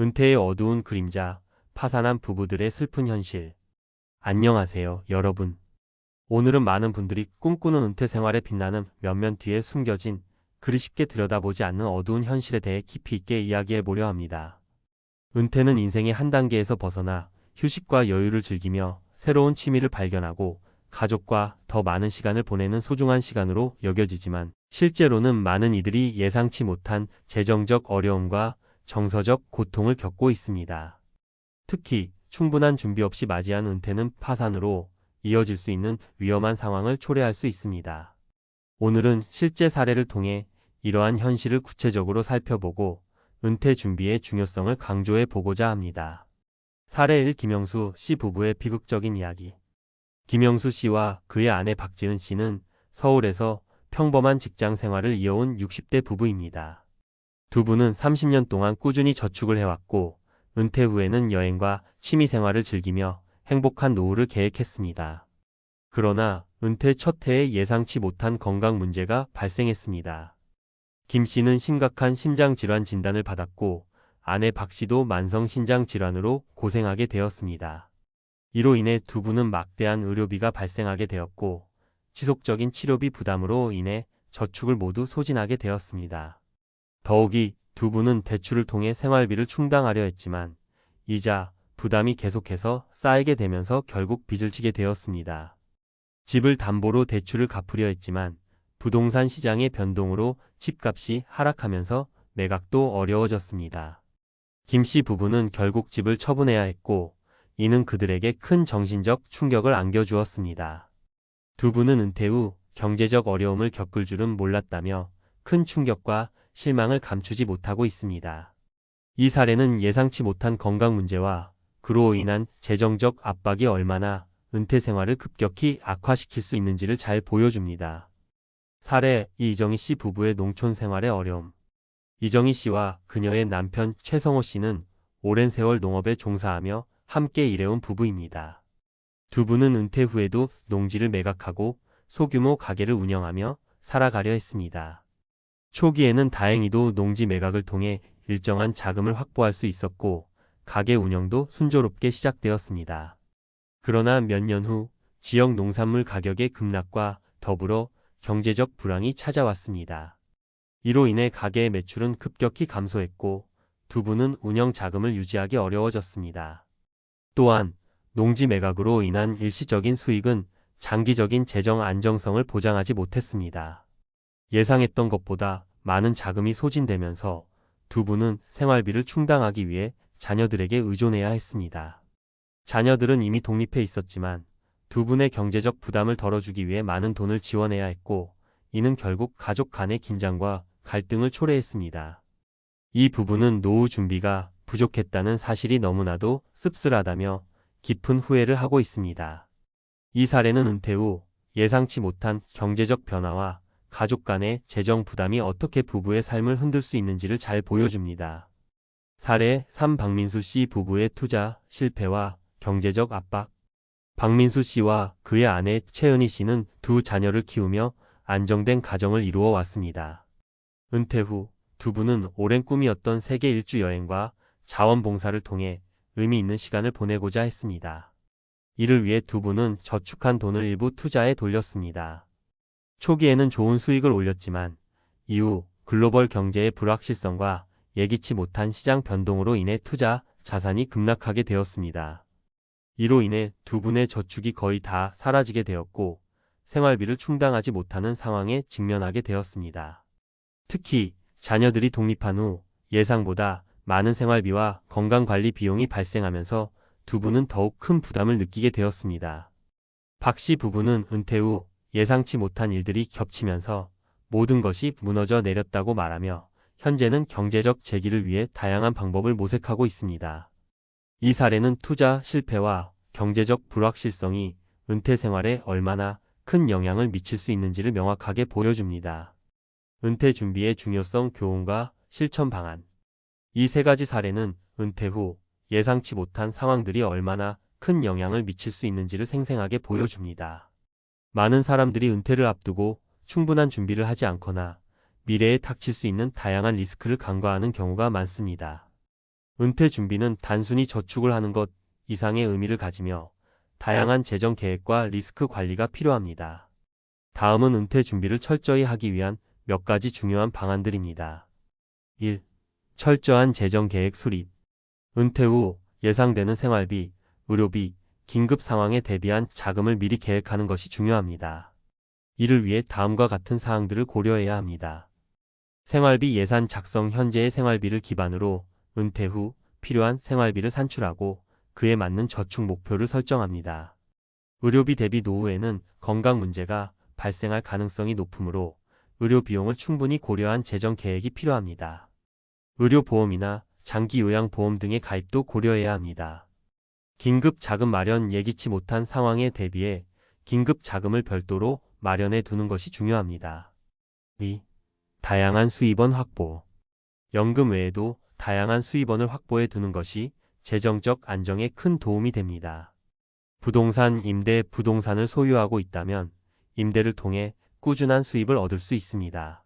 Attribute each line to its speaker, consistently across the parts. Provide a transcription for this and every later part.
Speaker 1: 은퇴의 어두운 그림자, 파산한 부부들의 슬픈 현실. 안녕하세요, 여러분. 오늘은 많은 분들이 꿈꾸는 은퇴 생활에 빛나는 면면 뒤에 숨겨진 그리 쉽게 들여다보지 않는 어두운 현실에 대해 깊이 있게 이야기해 보려 합니다. 은퇴는 인생의 한 단계에서 벗어나 휴식과 여유를 즐기며 새로운 취미를 발견하고 가족과 더 많은 시간을 보내는 소중한 시간으로 여겨지지만 실제로는 많은 이들이 예상치 못한 재정적 어려움과 정서적 고통을 겪고 있습니다. 특히 충분한 준비 없이 맞이한 은퇴는 파산으로 이어질 수 있는 위험한 상황을 초래할 수 있습니다. 오늘은 실제 사례를 통해 이러한 현실을 구체적으로 살펴보고 은퇴 준비의 중요성을 강조해 보고자 합니다. 사례 1. 김영수 씨 부부의 비극적인 이야기. 김영수 씨와 그의 아내 박지은 씨는 서울에서 평범한 직장 생활을 이어온 60대 부부입니다. 두 분은 30년 동안 꾸준히 저축을 해왔고 은퇴 후에는 여행과 취미 생활을 즐기며 행복한 노후를 계획했습니다. 그러나 은퇴 첫 해에 예상치 못한 건강 문제가 발생했습니다. 김 씨는 심각한 심장질환 진단을 받았고 아내 박 씨도 만성 신장 질환으로 고생하게 되었습니다. 이로 인해 두 분은 막대한 의료비가 발생하게 되었고 지속적인 치료비 부담으로 인해 저축을 모두 소진하게 되었습니다. 더욱이 두 분은 대출을 통해 생활비를 충당하려 했지만 이자, 부담이 계속해서 쌓이게 되면서 결국 빚을 지게 되었습니다. 집을 담보로 대출을 갚으려 했지만 부동산 시장의 변동으로 집값이 하락하면서 매각도 어려워졌습니다. 김 씨 부부는 결국 집을 처분해야 했고 이는 그들에게 큰 정신적 충격을 안겨주었습니다. 두 분은 은퇴 후 경제적 어려움을 겪을 줄은 몰랐다며 큰 충격과 실망을 감추지 못하고 있습니다. 이 사례는 예상치 못한 건강 문제와 그로 인한 재정적 압박이 얼마나 은퇴 생활을 급격히 악화시킬 수 있는지를 잘 보여줍니다. 사례 2. 이정희 씨 부부의 농촌 생활의 어려움. 이정희 씨와 그녀의 남편 최성호 씨는 오랜 세월 농업에 종사하며 함께 일해온 부부입니다. 두 분은 은퇴 후에도 농지를 매각하고 소규모 가게를 운영하며 살아가려 했습니다. 초기에는 다행히도 농지 매각을 통해 일정한 자금을 확보할 수 있었고 가게 운영도 순조롭게 시작되었습니다. 그러나 몇 년 후 지역 농산물 가격의 급락과 더불어 경제적 불황이 찾아왔습니다. 이로 인해 가게의 매출은 급격히 감소했고 두 분은 운영 자금을 유지하기 어려워졌습니다. 또한 농지 매각으로 인한 일시적인 수익은 장기적인 재정 안정성을 보장하지 못했습니다. 예상했던 것보다 많은 자금이 소진되면서 두 분은 생활비를 충당하기 위해 자녀들에게 의존해야 했습니다. 자녀들은 이미 독립해 있었지만 두 분의 경제적 부담을 덜어주기 위해 많은 돈을 지원해야 했고 이는 결국 가족 간의 긴장과 갈등을 초래했습니다. 이 부부는 노후 준비가 부족했다는 사실이 너무나도 씁쓸하다며 깊은 후회를 하고 있습니다. 이 사례는 은퇴 후 예상치 못한 경제적 변화와 가족 간의 재정 부담이 어떻게 부부의 삶을 흔들 수 있는지를 잘 보여줍니다. 사례 3. 박민수 씨 부부의 투자 실패와 경제적 압박. 박민수 씨와 그의 아내 최은희 씨는 두 자녀를 키우며 안정된 가정을 이루어 왔습니다. 은퇴 후 두 분은 오랜 꿈이었던 세계 일주 여행과 자원봉사를 통해 의미 있는 시간을 보내고자 했습니다. 이를 위해 두 분은 저축한 돈을 일부 투자에 돌렸습니다. 초기에는 좋은 수익을 올렸지만 이후 글로벌 경제의 불확실성과 예기치 못한 시장 변동으로 인해 투자 자산이 급락하게 되었습니다. 이로 인해 두 분의 저축이 거의 다 사라지게 되었고 생활비를 충당하지 못하는 상황에 직면하게 되었습니다. 특히 자녀들이 독립한 후 예상보다 많은 생활비와 건강관리 비용이 발생하면서 두 분은 더욱 큰 부담을 느끼게 되었습니다. 박 씨 부부는 은퇴 후 예상치 못한 일들이 겹치면서 모든 것이 무너져 내렸다고 말하며 현재는 경제적 재기를 위해 다양한 방법을 모색하고 있습니다. 이 사례는 투자 실패와 경제적 불확실성이 은퇴 생활에 얼마나 큰 영향을 미칠 수 있는지를 명확하게 보여줍니다. 은퇴 준비의 중요성 교훈과 실천 방안. 이 세 가지 사례는 은퇴 후 예상치 못한 상황들이 얼마나 큰 영향을 미칠 수 있는지를 생생하게 보여줍니다. 많은 사람들이 은퇴를 앞두고 충분한 준비를 하지 않거나 미래에 닥칠 수 있는 다양한 리스크를 간과하는 경우가 많습니다. 은퇴 준비는 단순히 저축을 하는 것 이상의 의미를 가지며 다양한 재정 계획과 리스크 관리가 필요합니다. 다음은 은퇴 준비를 철저히 하기 위한 몇 가지 중요한 방안들입니다. 1. 철저한 재정 계획 수립. 은퇴 후 예상되는 생활비, 의료비, 긴급 상황에 대비한 자금을 미리 계획하는 것이 중요합니다. 이를 위해 다음과 같은 사항들을 고려해야 합니다. 생활비 예산 작성. 현재의 생활비를 기반으로 은퇴 후 필요한 생활비를 산출하고 그에 맞는 저축 목표를 설정합니다. 의료비 대비 노후에는 건강 문제가 발생할 가능성이 높으므로 의료 비용을 충분히 고려한 재정 계획이 필요합니다. 의료보험이나 장기요양보험 등의 가입도 고려해야 합니다. 긴급 자금 마련. 예기치 못한 상황에 대비해 긴급 자금을 별도로 마련해 두는 것이 중요합니다. 2. 다양한 수입원 확보. 연금 외에도 다양한 수입원을 확보해 두는 것이 재정적 안정에 큰 도움이 됩니다. 부동산 임대. 부동산을 소유하고 있다면 임대를 통해 꾸준한 수입을 얻을 수 있습니다.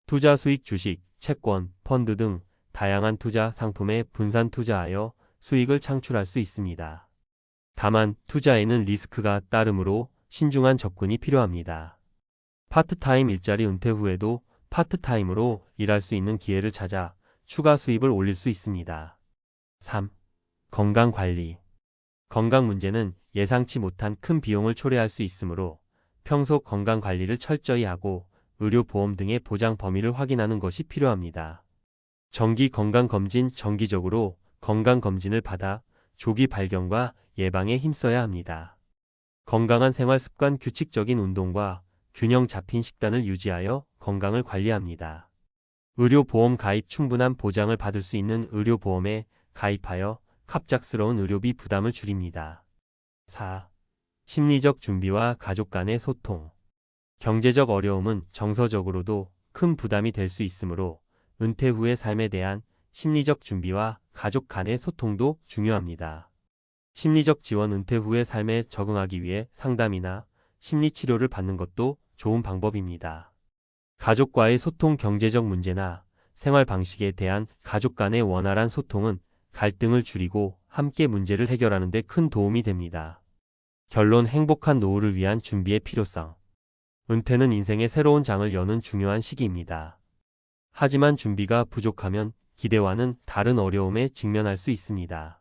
Speaker 1: 투자 수익. 주식, 채권, 펀드 등 다양한 투자 상품에 분산 투자하여 수익을 창출할 수 있습니다. 다만 투자에는 리스크가 따르므로 신중한 접근이 필요합니다. 파트타임 일자리. 은퇴 후에도 파트타임으로 일할 수 있는 기회를 찾아 추가 수입을 올릴 수 있습니다. 3. 건강관리. 건강 문제는 예상치 못한 큰 비용을 초래할 수 있으므로 평소 건강관리를 철저히 하고 의료보험 등의 보장 범위를 확인하는 것이 필요합니다. 정기 건강검진. 정기적으로 건강검진을 받아 조기 발견과 예방에 힘써야 합니다. 건강한 생활습관. 규칙적인 운동과 균형 잡힌 식단을 유지하여 건강을 관리합니다. 의료보험 가입. 충분한 보장을 받을 수 있는 의료보험에 가입하여 갑작스러운 의료비 부담을 줄입니다. 4. 심리적 준비와 가족 간의 소통. 경제적 어려움은 정서적으로도 큰 부담이 될 수 있으므로 은퇴 후의 삶에 대한 심리적 준비와 가족 간의 소통도 중요합니다. 심리적 지원. 은퇴 후의 삶에 적응하기 위해 상담이나 심리치료를 받는 것도 좋은 방법입니다. 가족과의 소통. 경제적 문제나 생활 방식에 대한 가족 간의 원활한 소통은 갈등을 줄이고 함께 문제를 해결하는 데 큰 도움이 됩니다. 결론. 행복한 노후를 위한 준비의 필요성. 은퇴는 인생의 새로운 장을 여는 중요한 시기입니다. 하지만 준비가 부족하면 기대와는 다른 어려움에 직면할 수 있습니다.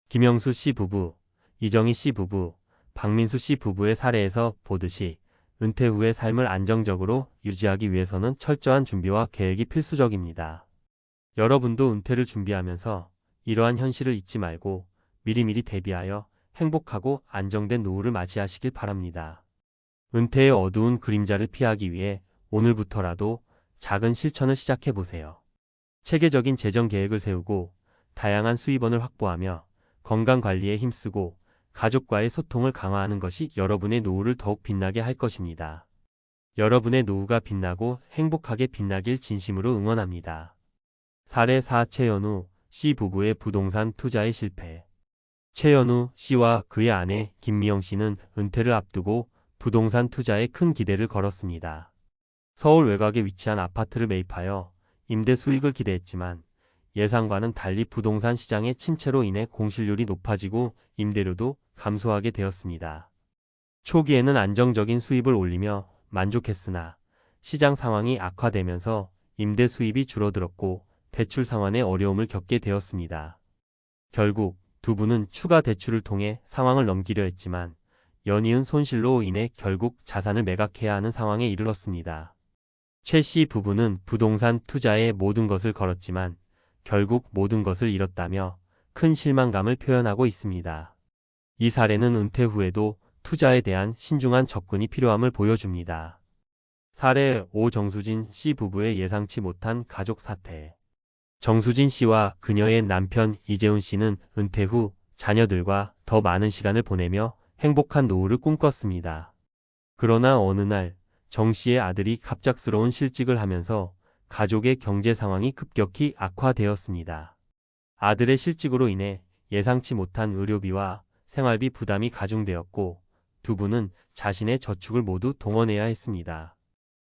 Speaker 1: 김영수 씨 부부, 이정희 씨 부부, 박민수 씨 부부의 사례에서 보듯이 은퇴 후의 삶을 안정적으로 유지하기 위해서는 철저한 준비와 계획이 필수적입니다. 여러분도 은퇴를 준비하면서 이러한 현실을 잊지 말고 미리미리 대비하여 행복하고 안정된 노후를 맞이하시길 바랍니다. 은퇴의 어두운 그림자를 피하기 위해 오늘부터라도 작은 실천을 시작해보세요. 체계적인 재정 계획을 세우고 다양한 수입원을 확보하며 건강관리에 힘쓰고 가족과의 소통을 강화하는 것이 여러분의 노후를 더욱 빛나게 할 것입니다. 여러분의 노후가 빛나고 행복하게 빛나길 진심으로 응원합니다. 사례 4. 최연우 씨 부부의 부동산 투자의 실패. 최연우 씨와 그의 아내 김미영 씨는 은퇴를 앞두고 부동산 투자에 큰 기대를 걸었습니다. 서울 외곽에 위치한 아파트를 매입하여 임대 수익을 기대했지만 예상과는 달리 부동산 시장의 침체로 인해 공실률이 높아지고 임대료도 감소하게 되었습니다. 초기에는 안정적인 수입을 올리며 만족했으나 시장 상황이 악화되면서 임대 수입이 줄어들었고 대출 상환에 어려움을 겪게 되었습니다. 결국 두 분은 추가 대출을 통해 상황을 넘기려 했지만 연이은 손실로 인해 결국 자산을 매각해야 하는 상황에 이르렀습니다. 최 씨 부부는 부동산 투자에 모든 것을 걸었지만 결국 모든 것을 잃었다며 큰 실망감을 표현하고 있습니다. 이 사례는 은퇴 후에도 투자에 대한 신중한 접근이 필요함을 보여줍니다. 사례 5. 정수진 씨 부부의 예상치 못한 가족 사태. 정수진 씨와 그녀의 남편 이재훈 씨는 은퇴 후 자녀들과 더 많은 시간을 보내며 행복한 노후를 꿈꿨습니다. 그러나 어느 날 정 씨의 아들이 갑작스러운 실직을 하면서 가족의 경제 상황이 급격히 악화되었습니다. 아들의 실직으로 인해 예상치 못한 의료비와 생활비 부담이 가중되었고 두 분은 자신의 저축을 모두 동원해야 했습니다.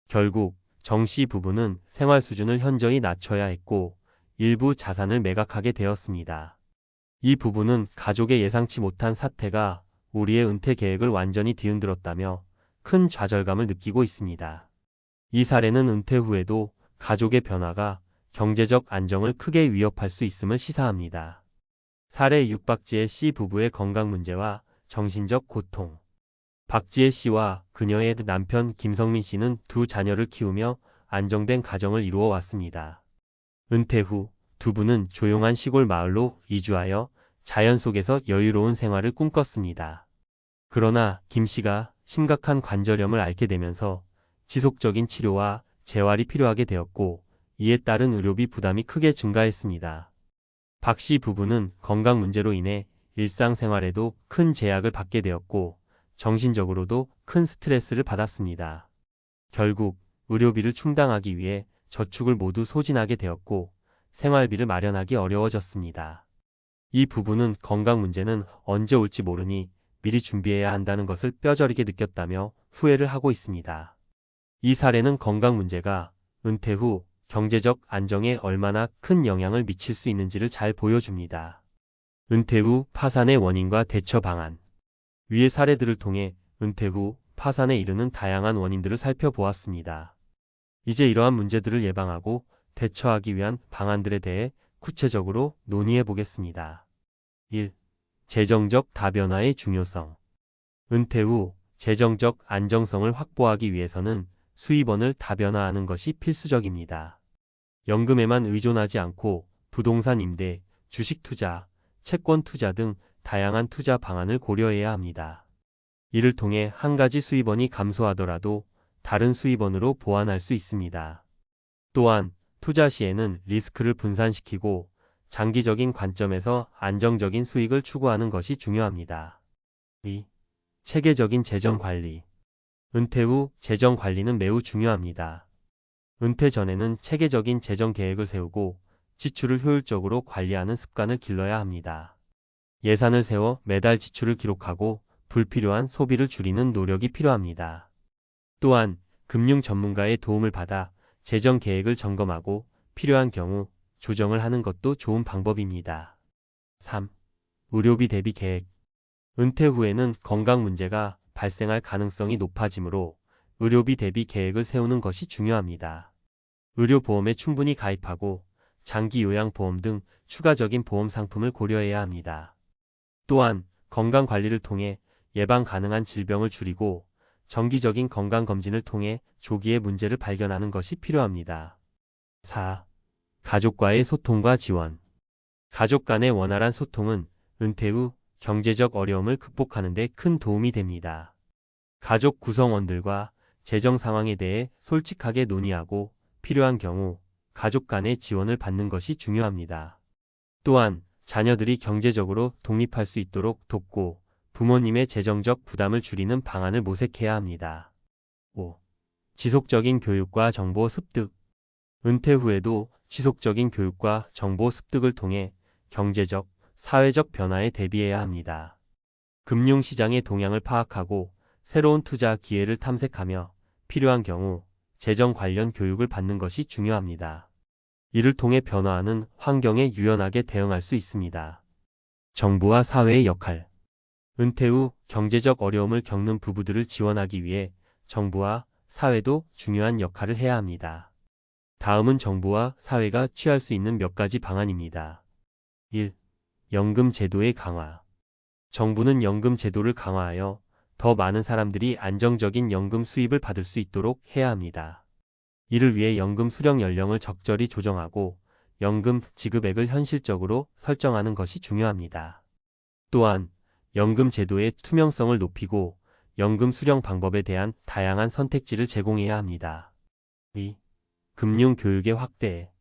Speaker 1: 결국 정 씨 부부는 생활 수준을 현저히 낮춰야 했고 일부 자산을 매각하게 되었습니다. 이 부부는 가족의 예상치 못한 사태가 우리의 은퇴 계획을 완전히 뒤흔들었다며 큰 좌절감을 느끼고 있습니다. 이 사례는 은퇴 후에도 가족의 변화가 경제적 안정을 크게 위협할 수 있음을 시사합니다. 사례 6. 박지혜 씨 부부의 건강 문제와 정신적 고통. 박지혜 씨와 그녀의 남편 김성민 씨는 두 자녀를 키우며 안정된 가정을 이루어 왔습니다. 은퇴 후 두 분은 조용한 시골 마을로 이주하여 자연 속에서 여유로운 생활을 꿈꿨습니다. 그러나 김 씨가 심각한 관절염을 앓게 되면서 지속적인 치료와 재활이 필요하게 되었고, 이에 따른 의료비 부담이 크게 증가했습니다. 박 씨 부부는 건강 문제로 인해 일상생활에도 큰 제약을 받게 되었고, 정신적으로도 큰 스트레스를 받았습니다. 결국 의료비를 충당하기 위해 저축을 모두 소진하게 되었고, 생활비를 마련하기 어려워졌습니다. 이 부부는 건강 문제는 언제 올지 모르니 미리 준비해야 한다는 것을 뼈저리게 느꼈다며 후회를 하고 있습니다. 이 사례는 건강 문제가 은퇴 후 경제적 안정에 얼마나 큰 영향을 미칠 수 있는지를 잘 보여줍니다. 은퇴 후 파산의 원인과 대처 방안. 위의 사례들을 통해 은퇴 후 파산에 이르는 다양한 원인들을 살펴보았습니다. 이제 이러한 문제들을 예방하고 대처하기 위한 방안들에 대해 구체적으로 논의해 보겠습니다. 1. 재정적 다변화의 중요성. 은퇴 후 재정적 안정성을 확보하기 위해서는 수입원을 다변화하는 것이 필수적입니다. 연금에만 의존하지 않고 부동산 임대, 주식 투자, 채권 투자 등 다양한 투자 방안을 고려해야 합니다. 이를 통해 한 가지 수입원이 감소하더라도 다른 수입원으로 보완할 수 있습니다. 또한 투자 시에는 리스크를 분산시키고 장기적인 관점에서 안정적인 수익을 추구하는 것이 중요합니다. 2. 체계적인 재정 관리. 은퇴 후 재정 관리는 매우 중요합니다. 은퇴 전에는 체계적인 재정 계획을 세우고 지출을 효율적으로 관리하는 습관을 길러야 합니다. 예산을 세워 매달 지출을 기록하고 불필요한 소비를 줄이는 노력이 필요합니다. 또한 금융 전문가의 도움을 받아 재정 계획을 점검하고 필요한 경우 조정을 하는 것도 좋은 방법입니다. 3. 의료비 대비 계획. 은퇴 후에는 건강 문제가 발생할 가능성이 높아지므로 의료비 대비 계획을 세우는 것이 중요합니다. 의료보험에 충분히 가입하고 장기 요양보험 등 추가적인 보험 상품을 고려해야 합니다. 또한 건강관리를 통해 예방 가능한 질병을 줄이고 정기적인 건강검진을 통해 조기에 문제를 발견하는 것이 필요합니다. 4. 가족과의 소통과 지원. 가족 간의 원활한 소통은 은퇴 후 경제적 어려움을 극복하는 데 큰 도움이 됩니다. 가족 구성원들과 재정 상황에 대해 솔직하게 논의하고 필요한 경우 가족 간의 지원을 받는 것이 중요합니다. 또한 자녀들이 경제적으로 독립할 수 있도록 돕고 부모님의 재정적 부담을 줄이는 방안을 모색해야 합니다. 5. 지속적인 교육과 정보 습득. 은퇴 후에도 지속적인 교육과 정보 습득을 통해 경제적, 사회적 변화에 대비해야 합니다. 금융시장의 동향을 파악하고 새로운 투자 기회를 탐색하며 필요한 경우 재정 관련 교육을 받는 것이 중요합니다. 이를 통해 변화하는 환경에 유연하게 대응할 수 있습니다. 정부와 사회의 역할. 은퇴 후 경제적 어려움을 겪는 부부들을 지원하기 위해 정부와 사회도 중요한 역할을 해야 합니다. 다음은 정부와 사회가 취할 수 있는 몇 가지 방안입니다. 1. 연금 제도의 강화. 정부는 연금 제도를 강화하여 더 많은 사람들이 안정적인 연금 수입을 받을 수 있도록 해야 합니다. 이를 위해 연금 수령 연령을 적절히 조정하고 연금 지급액을 현실적으로 설정하는 것이 중요합니다. 또한 연금 제도의 투명성을 높이고 연금 수령 방법에 대한 다양한 선택지를 제공해야 합니다. 2. 금융 교육의 확대.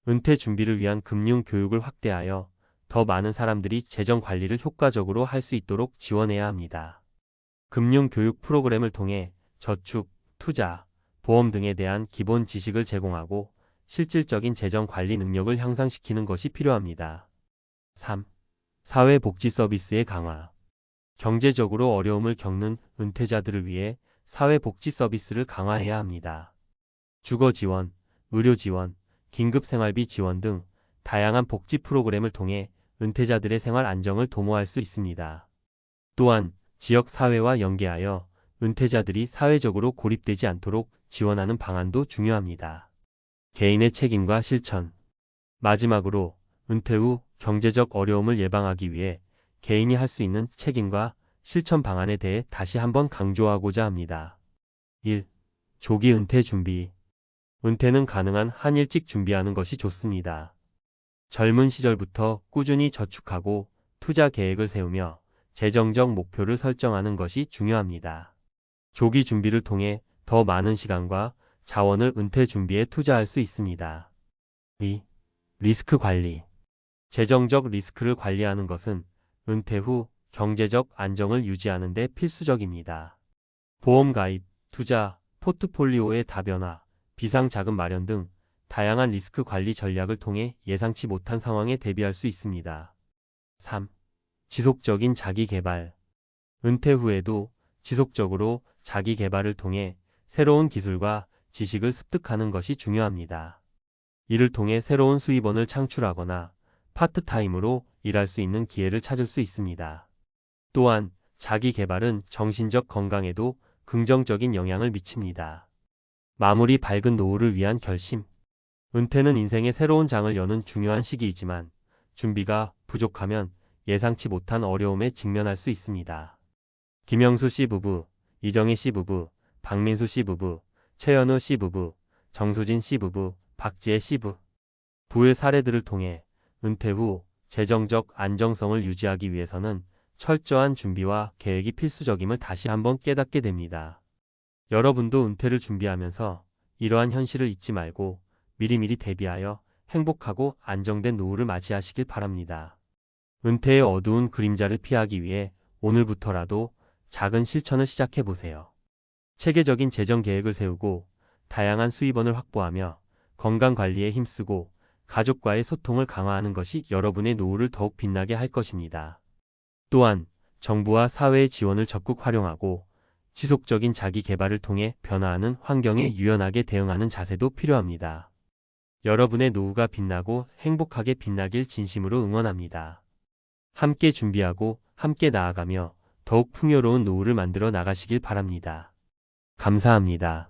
Speaker 1: 은퇴 준비를 위한 금융 교육을 확대하여 더 많은 사람들이 재정 관리를 효과적으로 할 수 있도록 지원해야 합니다. 금융 교육 프로그램을 통해 저축, 투자, 보험 등에 대한 기본 지식을 제공하고 실질적인 재정 관리 능력을 향상시키는 것이 필요합니다. 3. 사회복지 서비스의 강화. 경제적으로 어려움을 겪는 은퇴자들을 위해 사회복지 서비스를 강화해야 합니다. 주거 지원, 의료 지원, 긴급 생활비 지원 등 다양한 복지 프로그램을 통해 은퇴자들의 생활 안정을 도모할 수 있습니다. 또한 지역 사회와 연계하여 은퇴자들이 사회적으로 고립되지 않도록 지원하는 방안도 중요합니다. 개인의 책임과 실천. 마지막으로 은퇴 후 경제적 어려움을 예방하기 위해 개인이 할 수 있는 책임과 실천 방안에 대해 다시 한번 강조하고자 합니다. 1. 조기 은퇴 준비. 은퇴는 가능한 한 일찍 준비하는 것이 좋습니다. 젊은 시절부터 꾸준히 저축하고 투자 계획을 세우며 재정적 목표를 설정하는 것이 중요합니다. 조기 준비를 통해 더 많은 시간과 자원을 은퇴 준비에 투자할 수 있습니다. 2. 리스크 관리. 재정적 리스크를 관리하는 것은 은퇴 후 경제적 안정을 유지하는 데 필수적입니다. 보험 가입, 투자, 포트폴리오의 다변화, 비상자금 마련 등 다양한 리스크 관리 전략을 통해 예상치 못한 상황에 대비할 수 있습니다. 3. 지속적인 자기 개발. 은퇴 후에도 지속적으로 자기 개발을 통해 새로운 기술과 지식을 습득하는 것이 중요합니다. 이를 통해 새로운 수입원을 창출하거나 파트타임으로 일할 수 있는 기회를 찾을 수 있습니다. 또한 자기 개발은 정신적 건강에도 긍정적인 영향을 미칩니다. 마무리 밝은 노후를 위한 결심. 은퇴는 인생의 새로운 장을 여는 중요한 시기이지만 준비가 부족하면 예상치 못한 어려움에 직면할 수 있습니다. 김영수 씨 부부, 이정희 씨 부부, 박민수 씨 부부, 최연우 씨 부부, 정수진 씨 부부, 박지혜 씨 부부의 사례들을 통해 은퇴 후 재정적 안정성을 유지하기 위해서는 철저한 준비와 계획이 필수적임을 다시 한번 깨닫게 됩니다. 여러분도 은퇴를 준비하면서 이러한 현실을 잊지 말고 미리미리 대비하여 행복하고 안정된 노후를 맞이하시길 바랍니다. 은퇴의 어두운 그림자를 피하기 위해 오늘부터라도 작은 실천을 시작해보세요. 체계적인 재정 계획을 세우고 다양한 수입원을 확보하며 건강관리에 힘쓰고 가족과의 소통을 강화하는 것이 여러분의 노후를 더욱 빛나게 할 것입니다. 또한 정부와 사회의 지원을 적극 활용하고 지속적인 자기 개발을 통해 변화하는 환경에 유연하게 대응하는 자세도 필요합니다. 여러분의 노후가 빛나고 행복하게 빛나길 진심으로 응원합니다. 함께 준비하고 함께 나아가며 더욱 풍요로운 노후를 만들어 나가시길 바랍니다. 감사합니다.